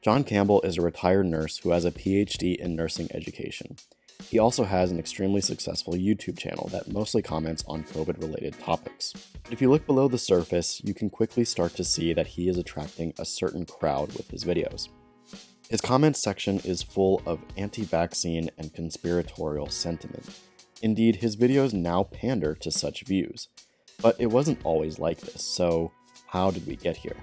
John Campbell is a retired nurse who has a PhD in nursing education. He also has an extremely successful YouTube channel that mostly comments on COVID-related topics. But if you look below the surface, you can quickly start to see that he is attracting a certain crowd with his videos. His comments section is full of anti-vaccine and conspiratorial sentiment. Indeed, his videos now pander to such views. But it wasn't always like this, so how did we get here?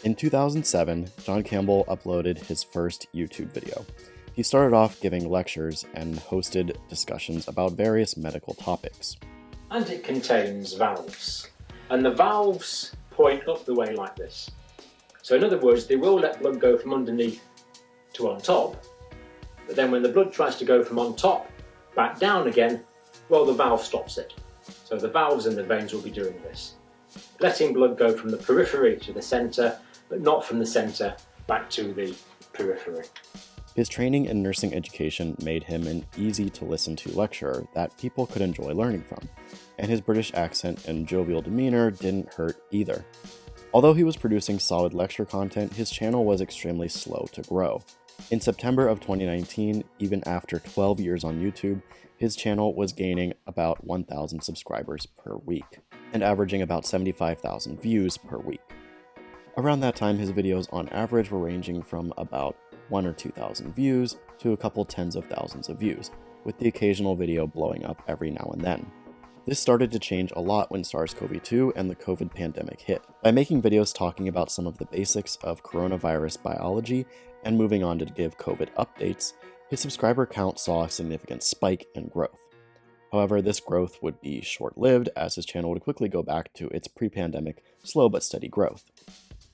In 2007, John Campbell uploaded his first YouTube video. He started off giving lectures and hosted discussions about various medical topics. And it contains valves. And the valves point up the way like this. So in other words, they will let blood go from underneath to on top, but then when the blood tries to go from on top back down again, well, the valve stops it. So the valves and the veins will be doing this, letting blood go from the periphery to the centre, but not from the centre back to the periphery. His training in nursing education made him an easy-to-listen-to lecturer that people could enjoy learning from, and his British accent and jovial demeanor didn't hurt either. Although he was producing solid lecture content, his channel was extremely slow to grow. In September of 2019, even after 12 years on YouTube, his channel was gaining about 1,000 subscribers per week, and averaging about 75,000 views per week. Around that time, his videos on average were ranging from about 1,000 or 2,000 views to a couple tens of thousands of views, with the occasional video blowing up every now and then. This started to change a lot when SARS-CoV-2 and the COVID pandemic hit. By making videos talking about some of the basics of coronavirus biology and moving on to give COVID updates, his subscriber count saw a significant spike in growth. However, this growth would be short-lived as his channel would quickly go back to its pre-pandemic slow but steady growth.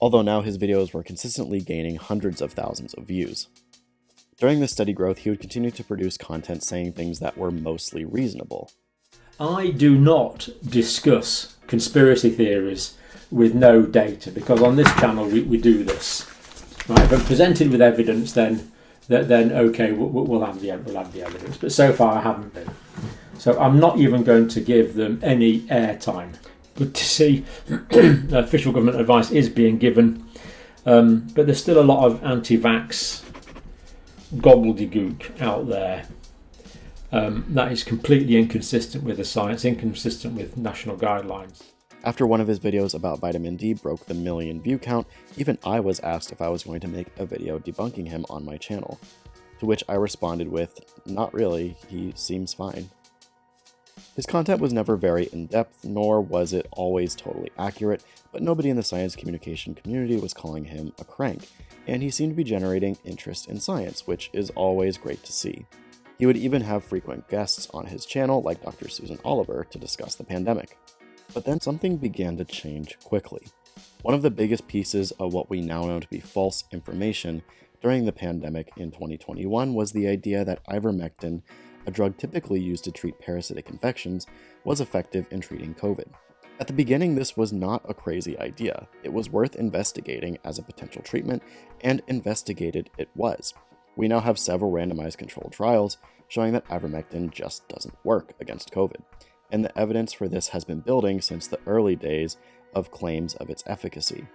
Although now his videos were consistently gaining hundreds of thousands of views. During this steady growth, he would continue to produce content saying things that were mostly reasonable. I do not discuss conspiracy theories with no data, because on this channel we do this. Right, if I'm presented with evidence, then okay, we'll have the evidence. But so far I haven't been. So I'm not even going to give them any airtime. Good to see official government advice is being given, but there's still a lot of anti-vax gobbledygook out there that is completely inconsistent with the science, inconsistent with national guidelines. After one of his videos about vitamin D broke the 1 million view count, even I was asked if I was going to make a video debunking him on my channel, to which I responded with, "Not really, he seems fine." His content was never very in-depth, nor was it always totally accurate, but nobody in the science communication community was calling him a crank, and he seemed to be generating interest in science, which is always great to see. He would even have frequent guests on his channel, like Dr. Susan Oliver, to discuss the pandemic. But then something began to change quickly. One of the biggest pieces of what we now know to be false information during the pandemic in 2021 was the idea that ivermectin, a drug typically used to treat parasitic infections, was effective in treating COVID. At the beginning, this was not a crazy idea. It was worth investigating as a potential treatment, and investigated it was. We now have several randomized controlled trials showing that ivermectin just doesn't work against COVID, and the evidence for this has been building since the early days of claims of its efficacy.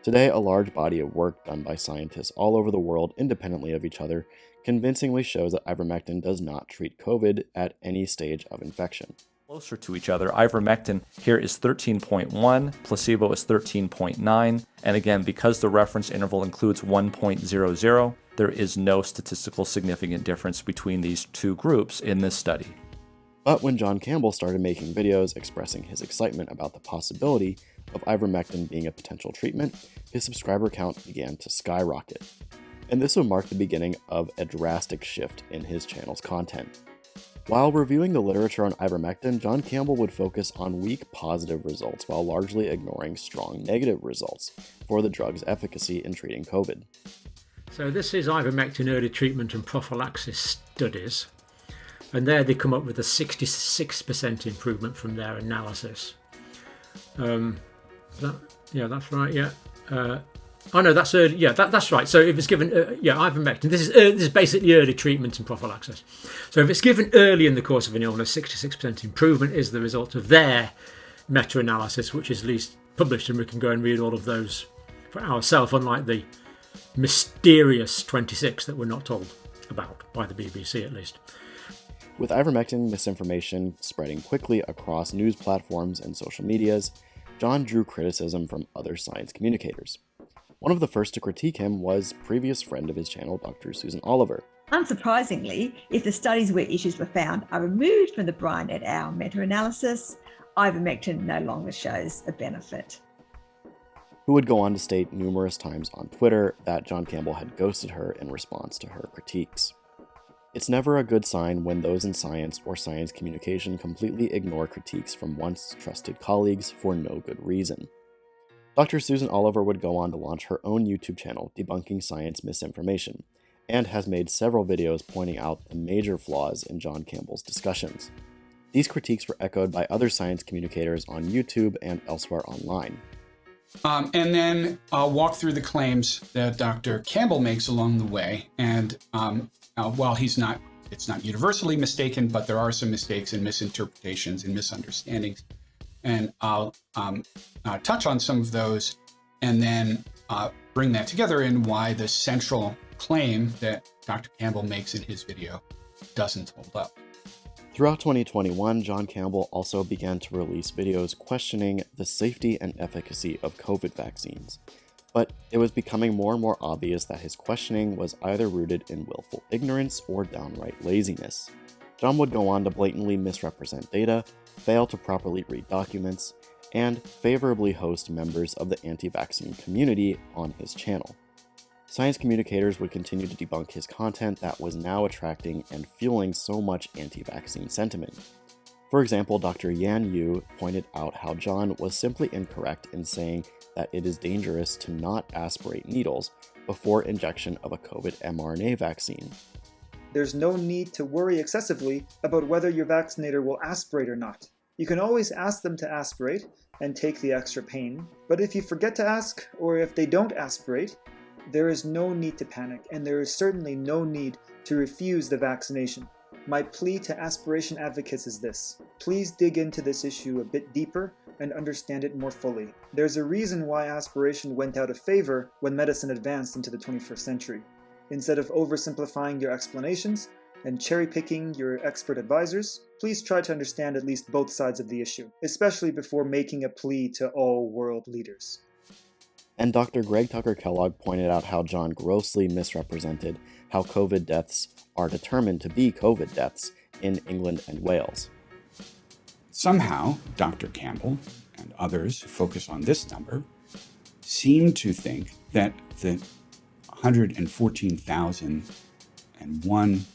Today, a large body of work done by scientists all over the world independently of each other convincingly shows that ivermectin does not treat COVID at any stage of infection. Closer to each other, ivermectin here is 13.1, placebo is 13.9, and again, because the reference interval includes 1.00, there is no statistical significant difference between these two groups in this study. But when John Campbell started making videos expressing his excitement about the possibility of ivermectin being a potential treatment, his subscriber count began to skyrocket. And this would mark the beginning of a drastic shift in his channel's content. While reviewing the literature on ivermectin, John Campbell would focus on weak positive results while largely ignoring strong negative results for the drug's efficacy in treating COVID. So this is ivermectin early treatment and prophylaxis studies, and there they come up with a 66% improvement from their analysis. That's right. Yeah. Oh no, that's early. Yeah, that's right. So if it's given, ivermectin. This is basically early treatment and prophylaxis. So if it's given early in the course of an illness, 66% improvement is the result of their meta-analysis, which is at least published, and we can go and read all of those for ourselves. Unlike the mysterious 26 that we're not told about, by the BBC at least. With ivermectin misinformation spreading quickly across news platforms and social medias, John drew criticism from other science communicators. One of the first to critique him was previous friend of his channel, Dr. Susan Oliver. Unsurprisingly, if the studies where issues were found are removed from the Bryan et al. Meta-analysis, ivermectin no longer shows a benefit. Who would go on to state numerous times on Twitter that John Campbell had ghosted her in response to her critiques. It's never a good sign when those in science or science communication completely ignore critiques from once trusted colleagues for no good reason. Dr. Susan Oliver would go on to launch her own YouTube channel debunking science misinformation, and has made several videos pointing out the major flaws in John Campbell's discussions. These critiques were echoed by other science communicators on YouTube and elsewhere online. And then I'll walk through the claims that Dr. Campbell makes along the way. And while it's not universally mistaken, but there are some mistakes and misinterpretations and misunderstandings. And I'll touch on some of those and then bring that together in why the central claim that Dr. Campbell makes in his video doesn't hold up. Throughout 2021, John Campbell also began to release videos questioning the safety and efficacy of COVID vaccines. But it was becoming more and more obvious that his questioning was either rooted in willful ignorance or downright laziness. John would go on to blatantly misrepresent data, fail to properly read documents, and favorably host members of the anti-vaccine community on his channel. Science communicators would continue to debunk his content that was now attracting and fueling so much anti-vaccine sentiment. For example, Dr. Yan Yu pointed out how John was simply incorrect in saying that it is dangerous to not aspirate needles before injection of a COVID mRNA vaccine. There's no need to worry excessively about whether your vaccinator will aspirate or not. You can always ask them to aspirate and take the extra pain, but if you forget to ask, or if they don't aspirate, there is no need to panic, and there is certainly no need to refuse the vaccination. My plea to aspiration advocates is this: please dig into this issue a bit deeper and understand it more fully. There's a reason why aspiration went out of favor when medicine advanced into the 21st century. Instead of oversimplifying your explanations and cherry-picking your expert advisors, please try to understand at least both sides of the issue, especially before making a plea to all world leaders. And Dr. Greg Tucker Kellogg pointed out how John grossly misrepresented how COVID deaths are determined to be COVID deaths in England and Wales. Somehow, Dr. Campbell and others who focus on this number seem to think that the 114,001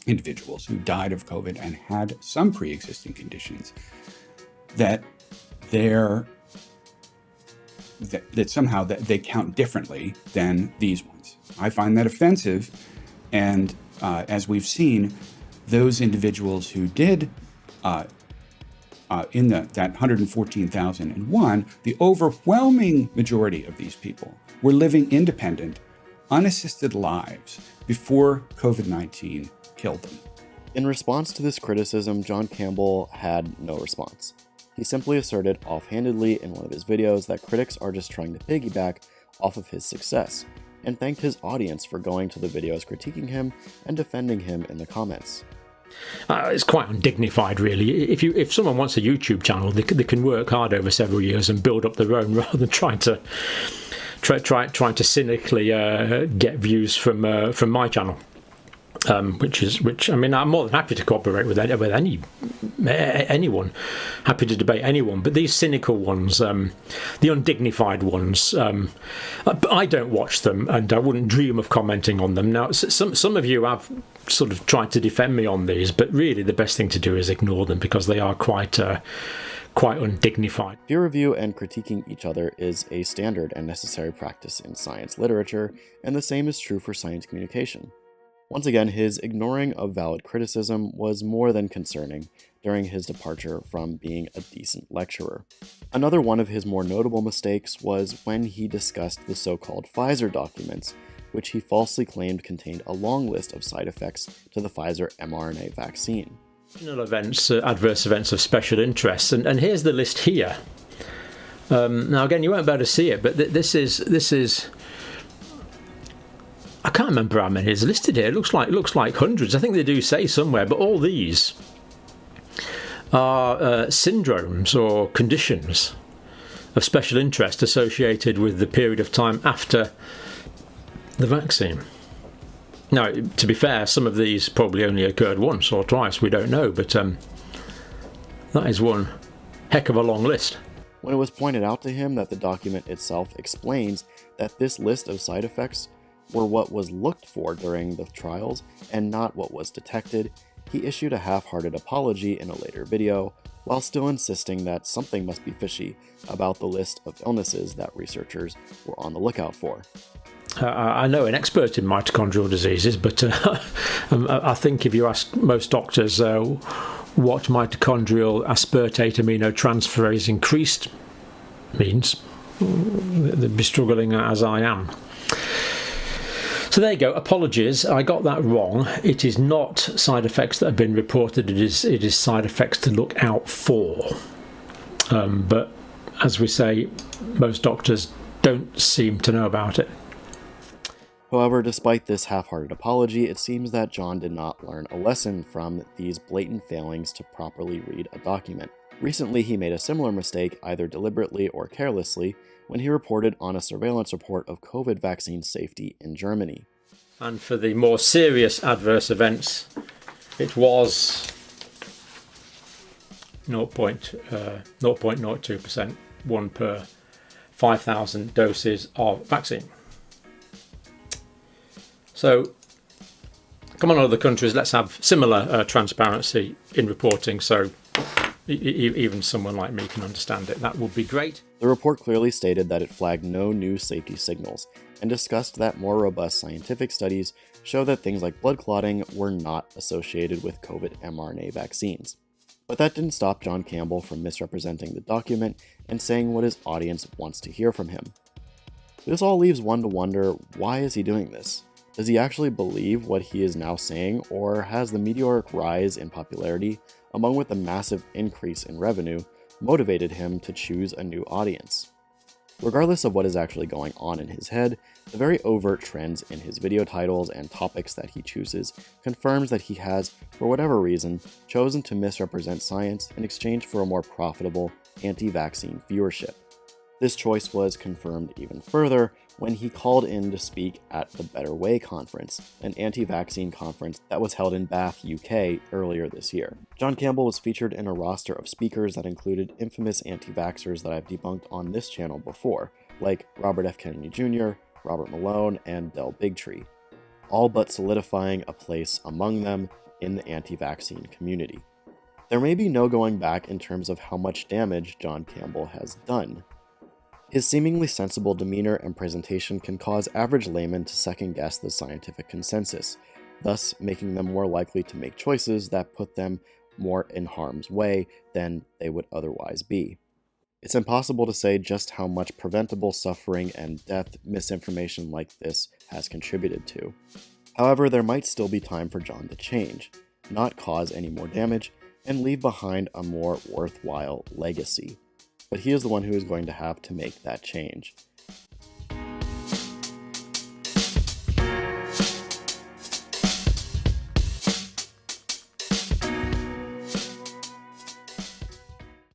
individuals who died of COVID and had some pre-existing conditions, that somehow they count differently than these ones. I find that offensive, and as we've seen, those individuals who did in that 114,001, the overwhelming majority of these people were living independent, unassisted lives before COVID-19 killed them. In response to this criticism, John Campbell had no response. He simply asserted offhandedly in one of his videos that critics are just trying to piggyback off of his success, and thanked his audience for going to the videos critiquing him and defending him in the comments. It's quite undignified, really. If someone wants a YouTube channel, they can work hard over several years and build up their own, rather than trying to cynically get views from my channel. Which I mean, I'm more than happy to cooperate with anyone, happy to debate anyone. But these cynical ones, the undignified ones, I don't watch them, and I wouldn't dream of commenting on them. Now, some of you have sort of tried to defend me on these, but really the best thing to do is ignore them, because they are quite undignified. Peer review and critiquing each other is a standard and necessary practice in science literature, and the same is true for science communication. Once again, his ignoring of valid criticism was more than concerning during his departure from being a decent lecturer. Another one of his more notable mistakes was when he discussed the so-called Pfizer documents, which he falsely claimed contained a long list of side effects to the Pfizer mRNA vaccine. Adverse events of special interest, and here's the list here. Now again, you won't be able to see it, but this is I can't remember how many is listed here. It looks like hundreds. I think they do say somewhere, but all these are syndromes or conditions of special interest associated with the period of time after the vaccine. Now, to be fair, some of these probably only occurred once or twice, we don't know, but that is one heck of a long list. When it was pointed out to him that the document itself explains that this list of side effects were what was looked for during the trials and not what was detected, he issued a half-hearted apology in a later video, while still insisting that something must be fishy about the list of illnesses that researchers were on the lookout for. I know an expert in mitochondrial diseases, but I think if you ask most doctors what mitochondrial aspartate aminotransferase increased means, they'd be struggling as I am. So there you go. Apologies, I got that wrong. It is not side effects that have been reported. It is side effects to look out for. But as we say, most doctors don't seem to know about it. However, despite this half-hearted apology, it seems that John did not learn a lesson from these blatant failings to properly read a document. Recently, he made a similar mistake, either deliberately or carelessly, when he reported on a surveillance report of COVID vaccine safety in Germany. And for the more serious adverse events, it was 0.02%, 1 per 5,000 doses of vaccine. So, come on, other countries, let's have similar transparency in reporting, so even someone like me can understand it. That would be great. The report clearly stated that it flagged no new safety signals, and discussed that more robust scientific studies show that things like blood clotting were not associated with COVID mRNA vaccines. But that didn't stop John Campbell from misrepresenting the document and saying what his audience wants to hear from him. This all leaves one to wonder, why is he doing this? Does he actually believe what he is now saying, or has the meteoric rise in popularity, along with the massive increase in revenue, motivated him to choose a new audience? Regardless of what is actually going on in his head, the very overt trends in his video titles and topics that he chooses confirms that he has, for whatever reason, chosen to misrepresent science in exchange for a more profitable anti-vaccine viewership. This choice was confirmed even further when he called in to speak at the Better Way conference, an anti-vaccine conference that was held in Bath, UK earlier this year. John Campbell was featured in a roster of speakers that included infamous anti-vaxxers that I've debunked on this channel before, like Robert F. Kennedy Jr., Robert Malone, and Del Bigtree, all but solidifying a place among them in the anti-vaccine community. There may be no going back in terms of how much damage John Campbell has done. His seemingly sensible demeanor and presentation can cause average laymen to second-guess the scientific consensus, thus making them more likely to make choices that put them more in harm's way than they would otherwise be. It's impossible to say just how much preventable suffering and death misinformation like this has contributed to. However, there might still be time for John to change, not cause any more damage, and leave behind a more worthwhile legacy. But he is the one who is going to have to make that change.